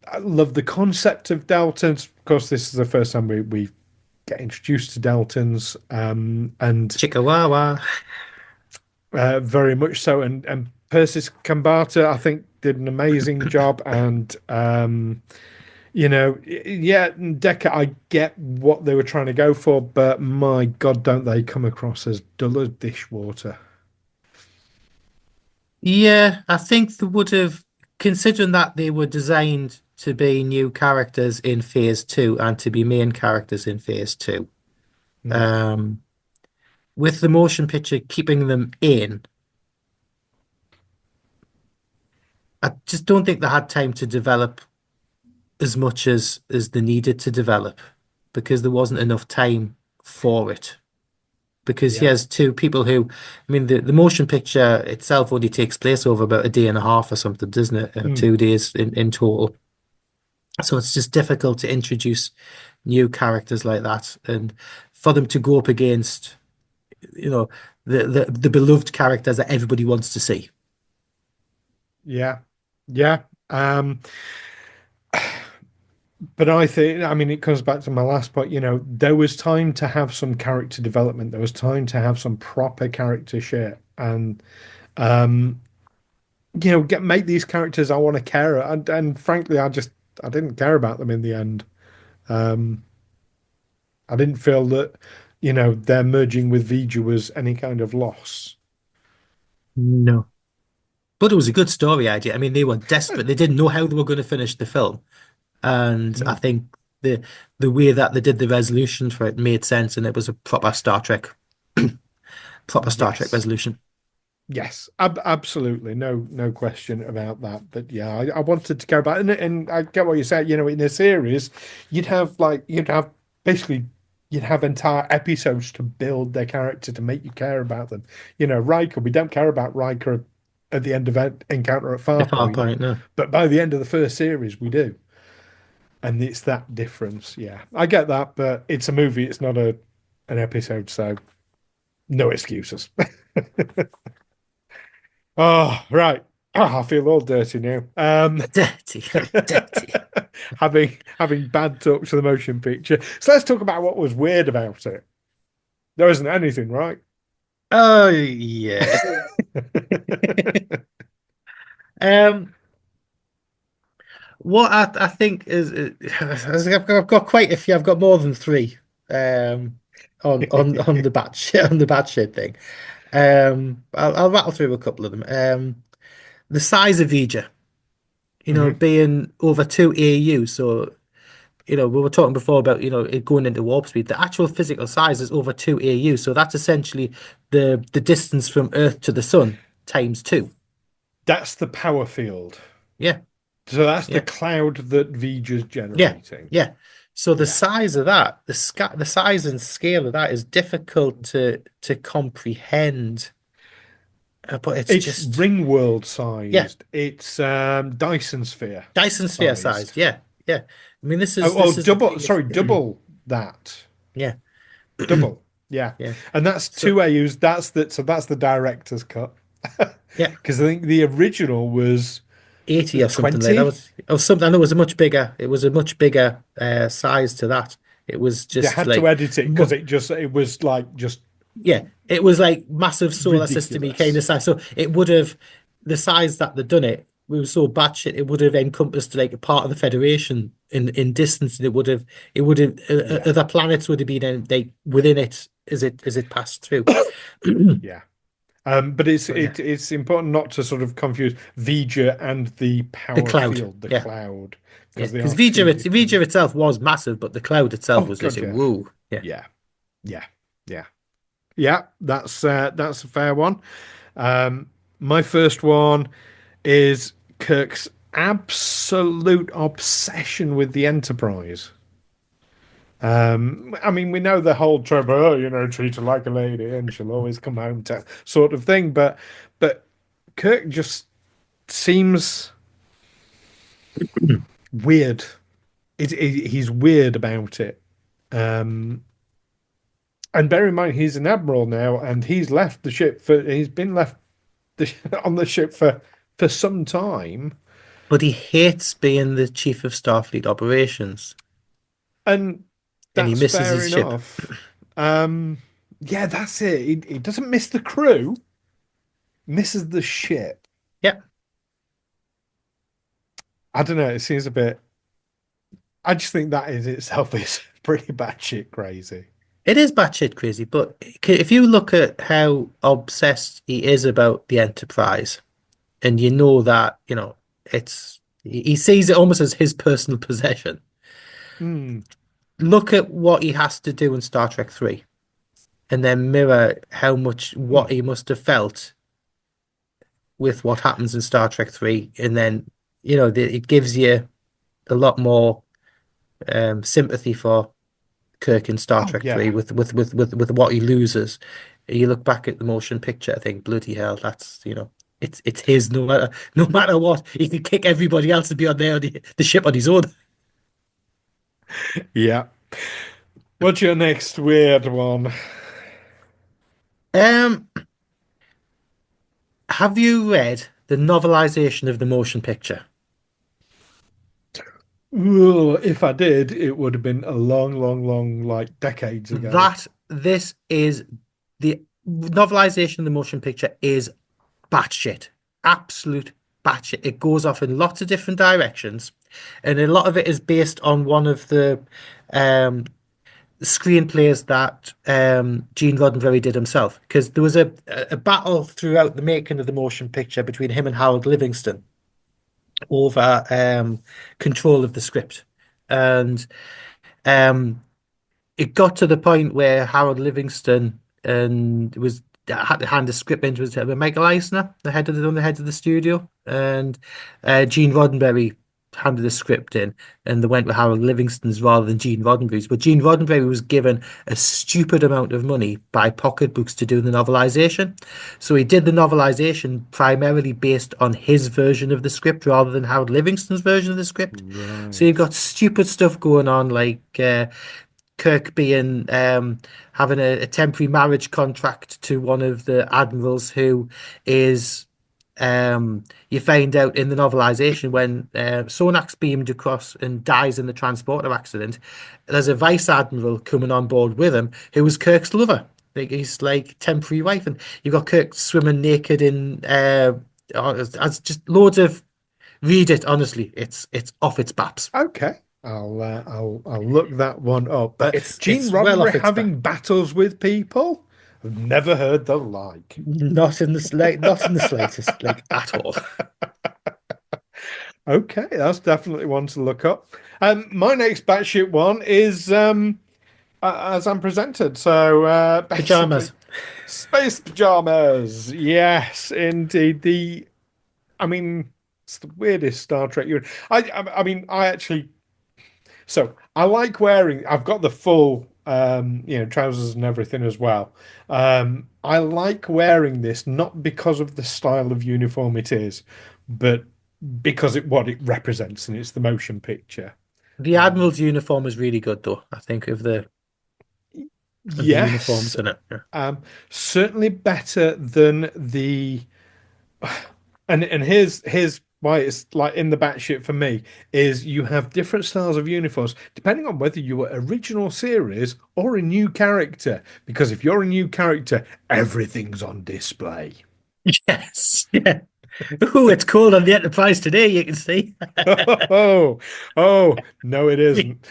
I love the concept of Delta. Of course, this is the first time we get introduced to Deltons, and Chickawawa. very much so. And Persis Kambata, I think, did an amazing job. And yeah, Decker, I get what they were trying to go for, but my God, don't they come across as dull as dishwater? Yeah, I think they would have, considering that they were designed to be new characters in phase two and to be main characters in phase two. Hmm. Um, with the motion picture keeping them in, I just don't think they had time to develop as much as they needed to develop because there wasn't enough time for it. Because he Yeah. has two people who, I mean, the motion picture itself only takes place over about a day and a half or something, doesn't it? Hmm. 2 days in total. So it's just difficult to introduce new characters like that and for them to go up against, you know, the beloved characters that everybody wants to see. Yeah. Yeah. But I think, I mean, it comes back to my last point. There was time to have some character development. There was time to have some proper character shit, and get make these characters I want to care. And frankly, I didn't care about them in the end. Um, I didn't feel that, their merging with Vija was any kind of loss. No. But it was a good story idea. I mean, they were Uh, desperate. They didn't know how they were going to finish the film. And I mm, think the way that they did the resolution for it made sense and it was a proper Star Trek yes. resolution. Yes, absolutely, no question about that. But yeah, I wanted to go back, and I get what you said. In a series, you'd have basically you'd have entire episodes to build their character to make you care about them. Riker, we don't care about Riker at the end of Encounter at The far Farpoint, point, no. but by the end of the first series, we do, and it's that difference. Yeah, I get that, but it's a movie; it's not an episode, so no excuses. Oh, right. Oh, I feel all dirty now. Dirty, dirty. Having bad talk to the motion picture. So let's talk about what was weird about it. There isn't anything, right? Oh yeah. Um, what I think I've got quite a few. I've got more than three. Um, on the batch on the batshit thing. I'll rattle through a couple of them. The size of Vija, Hmm. being over 2 AU. So, we were talking before about, it going into warp speed. The actual physical size is over 2 AU. So that's essentially the distance from Earth to the sun times two. That's the power field. Yeah, So that's the yeah, cloud that Vija's yeah, generating. yeah. So the Yeah. size of that, the size and scale of that is difficult to comprehend. But it's It's just, ring world yeah, sized. It's Dyson sphere Dyson sphere sized. sized. Yeah, yeah. I mean, this Oh, is oh, this is the double, biggest. sorry, double that. Yeah, Double. Yeah. yeah. And that's So two AUs. That's the director's cut. yeah, Because I think the original was 80 or it something like that 20? was something. I know it was a much bigger. It was a much bigger size to that. It was They just had to like, edit it because it was like just yeah, it was like massive solar system kind ridiculous. of size. So it would have the size that they'd done it. We were so batshit. It would have encompassed like a part of the Federation in distance, and it would have Yeah. other planets would have been like within it as it passed through. Yeah. But it's But yeah, it's important not to sort of confuse Vija and the the power cloud. field, the Yeah, cloud, yeah. because they Because are two Vija different. itself was massive, but the cloud itself Oh was just God, a yeah. woo. Yeah. Yeah. Yeah. Yeah. Yeah. That's a fair one. Um, my first one is Kirk's absolute obsession with the Enterprise. I mean, we know the whole trope, oh, treat her like a lady and she'll always come home to sort of thing, but Kirk just seems weird. He's weird about it. Um, and bear in mind, he's an admiral now, and he's been left on the ship for some time. But he hates being the chief of Starfleet operations. And and he That's misses fair his ship. enough. Um, yeah, that's it. He doesn't miss the crew, misses the ship. Yeah, I don't know. It seems a bit. I just think that in itself is pretty batshit crazy. it is batshit crazy, but if you look at how obsessed he is about the Enterprise, and you know that, he sees it almost as his personal possession. Hmm. Look at what he has to do in Star Trek 3 and then mirror how much Hmm. what he must have felt with what happens in Star Trek 3, and then it gives you a lot more sympathy for Kirk in Star Oh Trek yeah, 3 with what he loses. You look back at the motion picture, I think, bloody hell, it's his no matter what. He can kick everybody else to be on there on the ship on his own. yeah. What's your next weird one? Um, have you read the novelization of the motion picture? Ooh, if I did, it would have been a long, long, long, like decades ago. This is the novelization of the motion picture is batshit, absolute batshit. It goes off in lots of different directions, and a lot of it is based on one of the um, screenplays that Gene Roddenberry did himself. Because there was a battle throughout the making of the motion picture between him and Harold Livingston over control of the script, and um, it got to the point where Harold Livingston and was had to hand the script into Michael Eisner, the head of the studio, and Gene Roddenberry handed the script in, and they went with Harold Livingston's rather than Gene Roddenberry's. But Gene Roddenberry was given a stupid amount of money by pocketbooks to do the novelization, so he did the novelization primarily based on his version of the script rather than Harold Livingston's version of the script. So you've Right. got stupid stuff going on like Kirk being having a temporary marriage contract to one of the admirals who is you find out in the novelization when Sonak's beamed across and dies in the transporter accident, there's a vice admiral coming on board with him who was Kirk's lover. Like he's like temporary wife, and you've got Kirk swimming naked in as just loads of read it honestly. It's off its baps. Okay. I'll look that one up. But Gene It's well Roddenberry off its baps. having battles with people? I've never heard the like. Not in the slightest, like at all. Okay, that's definitely one to look up. My next batshit one is as I'm presented. So basically, Pajamas. space pajamas. Yes, indeed. I mean, it's the weirdest Star Trek. I mean, I actually. So I like wearing. I've got the full, trousers and everything as well. I like wearing this not because of the style of uniform it is, but because what it represents, and it's the motion picture. The Um, Admiral's uniform is really good though. I think of the yes, uniforms in it. Yeah. um, certainly better than the. And here's why it's like in the batshit for me is you have different styles of uniforms depending on whether you were original series or a new character. Because if you're a new character, everything's on display. Yes. Yeah. Ooh, it's cold on the Enterprise today, you can see. Oh, oh, no, it Me, isn't.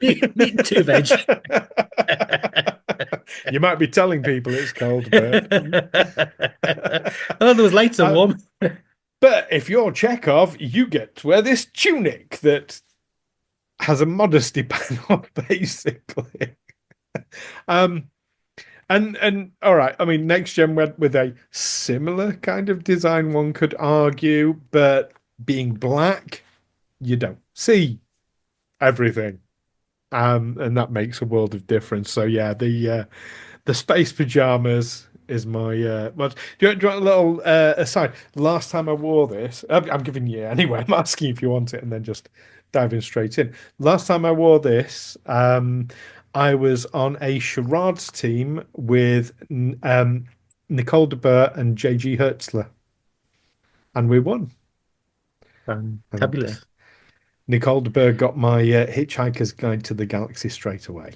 me and two veg. You might be telling people it's cold, but Oh, those lights are um, warm. but if you're Chekhov, you get to wear this tunic that has a modesty panel, basically. Um, and all right, I mean, next gen went with a similar kind of design, one could argue, but being black, you don't see everything. And that makes a world of difference. So yeah, the space pajamas is my do you want a little aside? Last time I wore this, I'm giving you anyway. I'm asking if you want it, and then just diving straight in. Last time I wore this, I was on a charades team with Nicole DeBurt and JG Hertzler, and we won. And Fantabulous. Nicole de Burgh got my Hitchhiker's Guide to the Galaxy straight away.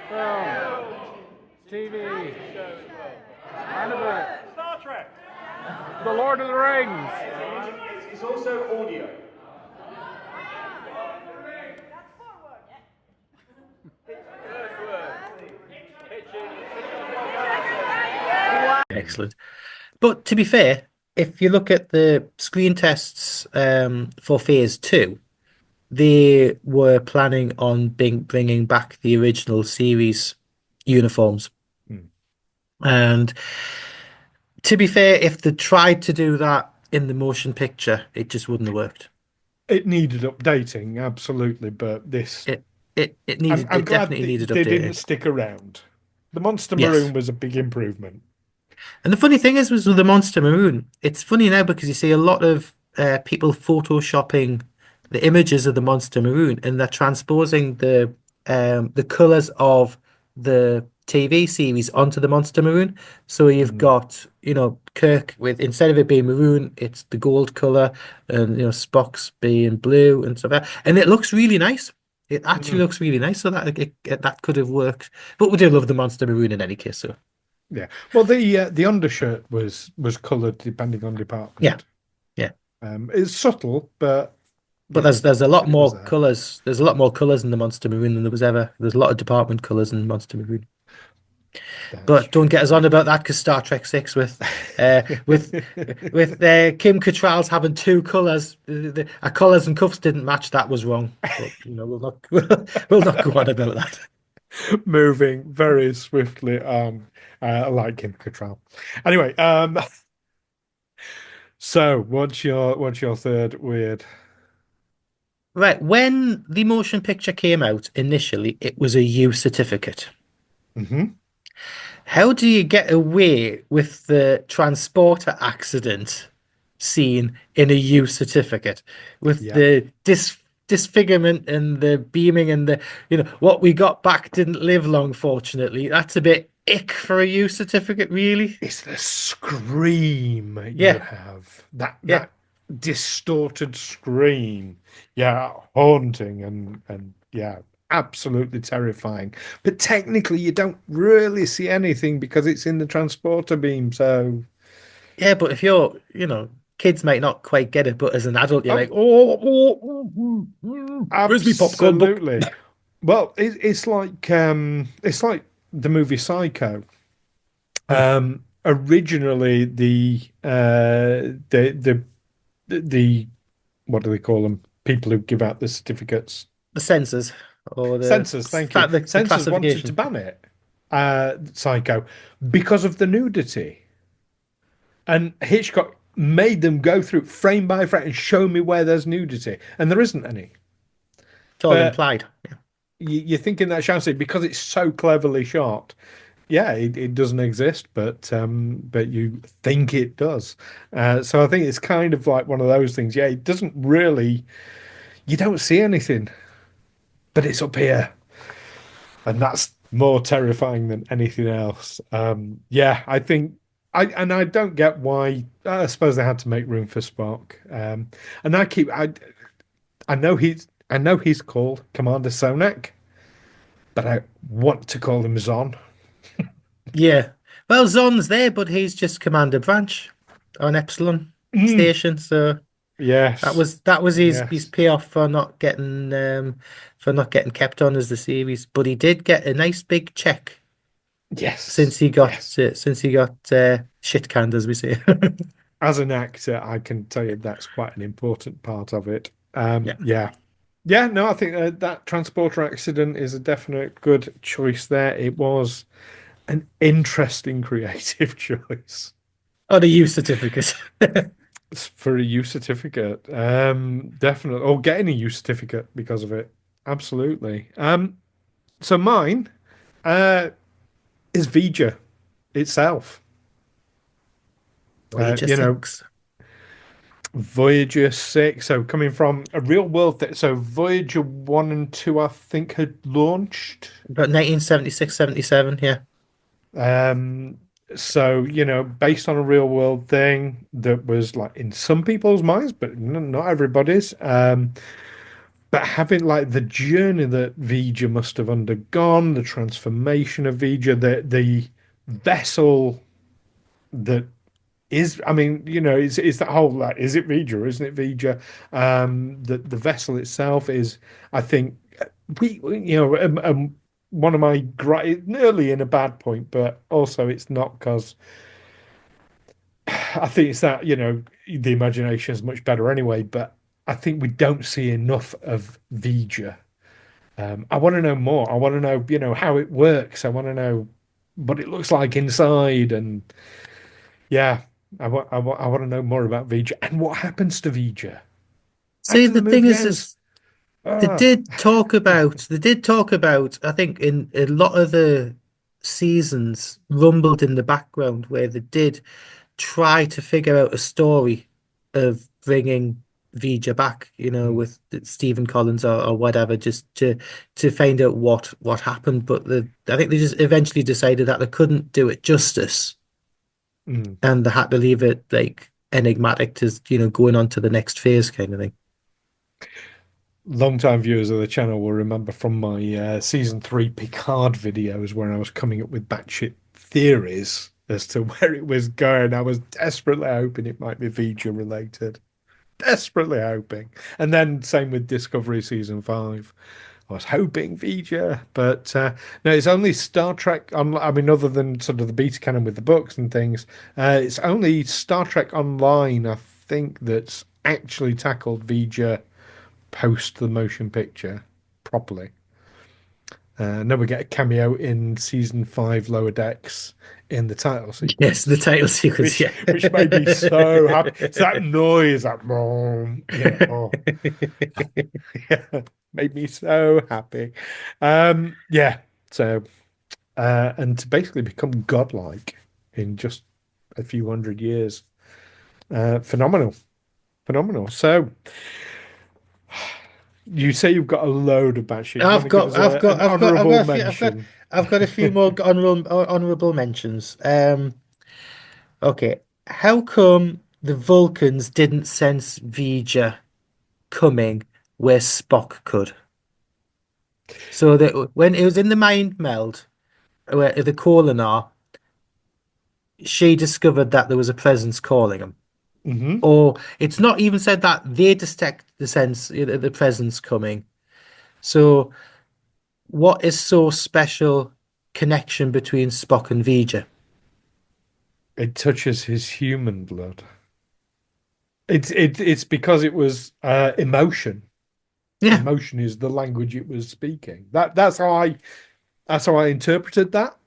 Film, TV, anime, Star Trek, The Lord of the Rings. It's also audio. Excellent. But to be fair, if you look at the screen tests for Phase 2, they were planning on bringing back the original series uniforms. Hmm. And to be fair, if they tried to do that in the motion picture, it just wouldn't have worked. It needed updating, absolutely, but this, It it I'm needed I'm it glad definitely needed they didn't updating. stick around. The Monster Yes. Maroon was a big improvement. And the funny thing is, was with the Monster Maroon, it's funny now because you see a lot of people photoshopping the images of the Monster Maroon, and they're transposing the colors of the TV series onto the Monster Maroon. So you've Mm, got, Kirk with, instead of it being maroon, it's the gold color, and Spock's being blue and stuff like that. And it looks really nice. It actually mm, looks really nice. So that could have worked. But we do love the Monster Maroon in any case. So yeah. Well, the undershirt was coloured depending on yeah. department. Yeah. It's subtle, but But yeah, there's a lot it was more there. colors. There's a lot more colors in the Monster Maroon than there was ever. There's a lot of department colors in Monster Maroon. That's But don't true. get us on about that because Star Trek 6 uh with Kim Cattrall's having two colors. Our collars and cuffs didn't match. That was wrong. But we'll not we'll not go on about that. Moving very swiftly on, like Kim Cattrall. Anyway, so what's your third weird? Right, when the motion picture came out initially, it was a U certificate. Hmm. How do you get away with the transporter accident scene in a U certificate with Yeah. the disfigurement and the beaming and what we got back didn't live long, fortunately. That's a bit ick for a U certificate, really. It's the scream you Yeah, have. That yeah, that distorted scream. Yeah, haunting and yeah, absolutely terrifying. But technically you don't really see anything because it's in the transporter beam, so yeah. But if kids might not quite get it, but as an adult, you're like, um, where's my popcorn book? absolutely. Well, it's like the movie Psycho. Hmm. Originally the what do they call them? People who give out the certificates. The sensors or Censors, thank you. the Censors wanted to classification. ban it, Psycho, because of the nudity. And Hitchcock made them go through frame by frame and show me where there's nudity. And there isn't any. It's all But implied. you're thinking that Shansi, because it's so cleverly shot, yeah, it doesn't exist, but you think it does. So I think it's kind of like one of those things. Yeah, it doesn't really, you don't see anything, but it's up here, and that's more terrifying than anything else. Yeah, I don't get why. I suppose they had to make room for Spock. And I know he's called Commander Sonak, but I want to call him Zon. Yeah. Well, Zon's there, but he's just Commander Branch on Epsilon Mm, Station. So yes, that was his yes, payoff for not getting kept on as the series. But he did get a nice big check yes, yes. since he got shit canned, as we say. As an actor, I can tell you that's quite an important part of it. Yeah. Yeah. Yeah, no, I think that transporter accident is a definite good choice there. It was an interesting creative choice On a U certificate. for a U certificate. Definitely, or getting a U certificate because of it. Absolutely. So mine uh is Vija itself. Voyager You know, 6. Voyager 6. So coming from a real world so Voyager 1 and 2, I think, had launched. About 1976, 77. Yeah. Um So, based on a real world thing that was like in some people's minds, but not everybody's. But having like the journey that Vija must have undergone, the transformation of Vija, the vessel that is, I mean, is that whole like, is it Vija or isn't it Vija? The vessel itself is, I think, one of my nearly in a bad point, but also it's not because I think it's that, the imagination is much better anyway, but I think we don't see enough of Vija. I want to know more. I want to know, how it works. I want to know what it looks like inside, and yeah, I want to know more about Vija and what happens to Vija. How See, do the the thing movie is, ends? is Ah, they did talk about, I think in a lot of the seasons rumbled in the background where they did try to figure out a story of bringing Vija back, mm, with Stephen Collins or whatever, just to find out what happened. But I think they just eventually decided that they couldn't do it justice, mm. and they had to leave it like enigmatic to, going on to the next phase kind of thing. Long-time viewers of the channel will remember from my season 3 Picard videos when I was coming up with batshit theories as to where it was going. I was desperately hoping it might be Vija related. Desperately hoping. And then same with Discovery season 5. I was hoping Vija, but no, it's only Star Trek on. I mean, other than sort of the beta canon with the books and things, it's only Star Trek Online, I think, that's actually tackled Vija post the motion picture properly. Now we get a cameo in season 5 Lower Decks in the title Yes, the sequence, title sequence, which yeah. which made me so happy. It's that noise, that boom, oh, yeah, made me so happy. Yeah, so and to basically become godlike in just a few hundred years, phenomenal, phenomenal. So you say you've got a load of batshit. Do you want to give us an honourable mention? I've got a few more honorable mentions. Okay, how come the Vulcans didn't sense Vija coming where Spock could? So that when it was in the mind meld, where the Kolinar, she discovered that there was a presence calling them. Hmm. Or it's not even said that they detect the sense, the presence coming. So what is so special connection between Spock and Vija? It touches his human blood. It's because it was emotion. Yeah, Emotion is the language it was speaking. That's how I interpreted that.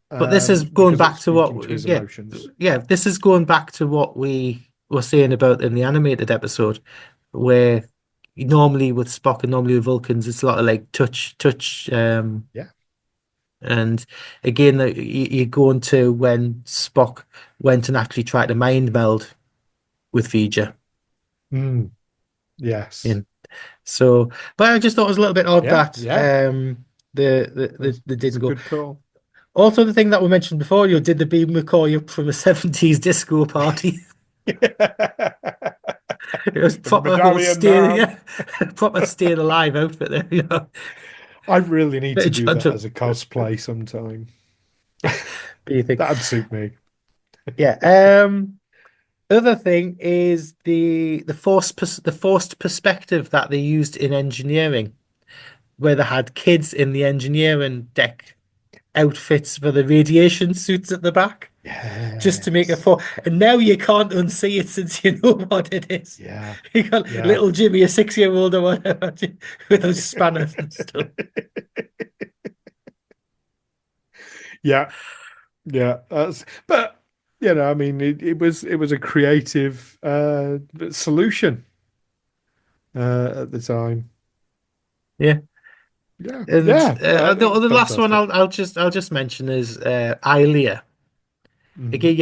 but this is going Because it's back to speaking to his yeah, emotions. yeah, this is going back to what we were saying about in the animated episode, where normally with Spock and normally with Vulcans, it's a lot of like touch, Yeah. and again, you go into when Spock went and actually tried to mind meld with Vija. Mm, yes. In so, but I just thought it was a little bit odd Yeah. that Yeah. they That's didn't a go. good call. Also, the thing that we mentioned before, did the beam McCoy up from a 70s disco party? It was With the proper whole medallion stay, man. yeah, proper staying alive outfit there, I really need Bit to of do John that as a cosplay sometime. But you think, That'd suit me. yeah. Other thing is the forced perspective that they used in engineering, where they had kids in the engineering deck outfits for the radiation suits at the back, just to make it Yes. for. And now you can't unsee it since you know what it is. Yeah. You got Yeah. little Jimmy, a 6-year-old or whatever, with those spanners and stuff. Yeah. Yeah. But I mean, it was a creative solution at the time. Yeah. Yeah. And Yeah. the last one Fantastic. I'll just mention is Ilea. Mm. Again,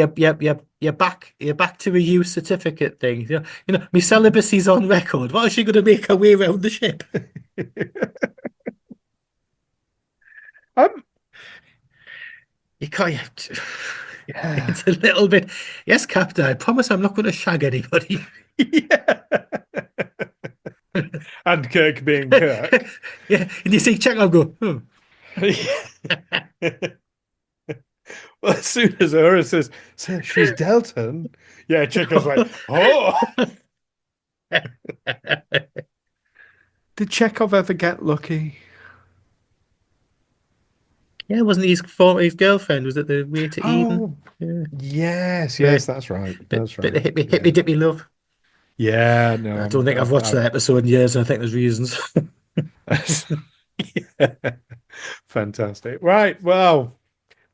you're back to a U certificate thing. My celibacy's on record. What is she going to make her way around the ship? Um, You can't. Yeah. It's a little bit. Yes, Captain. I promise I'm not going to shag anybody. Yeah. And Kirk being Kirk. Yeah, and you see Chekhov go, oh. Well, as soon as Uhura says, "So she's Delton," yeah, Chekhov's like, "Oh." Did Chekhov ever get lucky? Yeah, wasn't his girlfriend? Was it the way to Eden? Oh, Yeah, yes, right. yes, that's right. Bit, That's bit of right. hippy Yeah. dippy love. Yeah, no, I don't think I've watched that episode in years, and I think there's reasons. Yeah. Fantastic. Right. Well,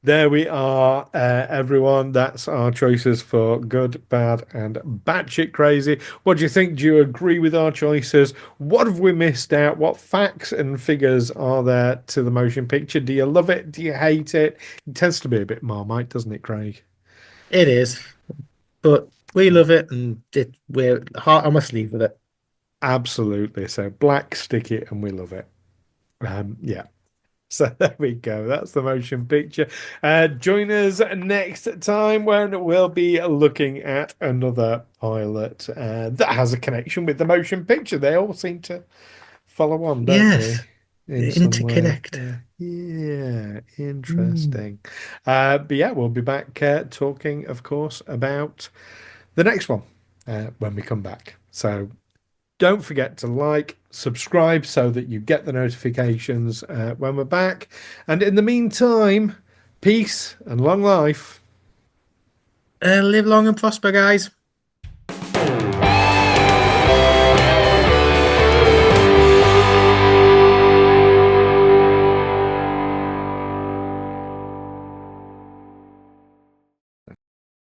there we are, everyone. That's our choices for good, bad, and batshit crazy. What do you think? Do you agree with our choices? What have we missed out? What facts and figures are there to the motion picture? Do you love it? Do you hate it? It tends to be a bit Marmite, doesn't it, Craig? It is, but we love it, and we're heart on my sleeve with it. Absolutely. So black, stick it, and we love it. Yeah. So there we go. That's the motion picture. Join us next time when we'll be looking at another pilot that has a connection with the motion picture. They all seem to follow on, don't Yes, they? In some way. interconnect. Yeah, interesting. But yeah, we'll be back talking, of course, about the next one when we come back. So don't forget to like, subscribe so that you get the notifications when we're back. And in the meantime, peace and long life. Live long and prosper, guys.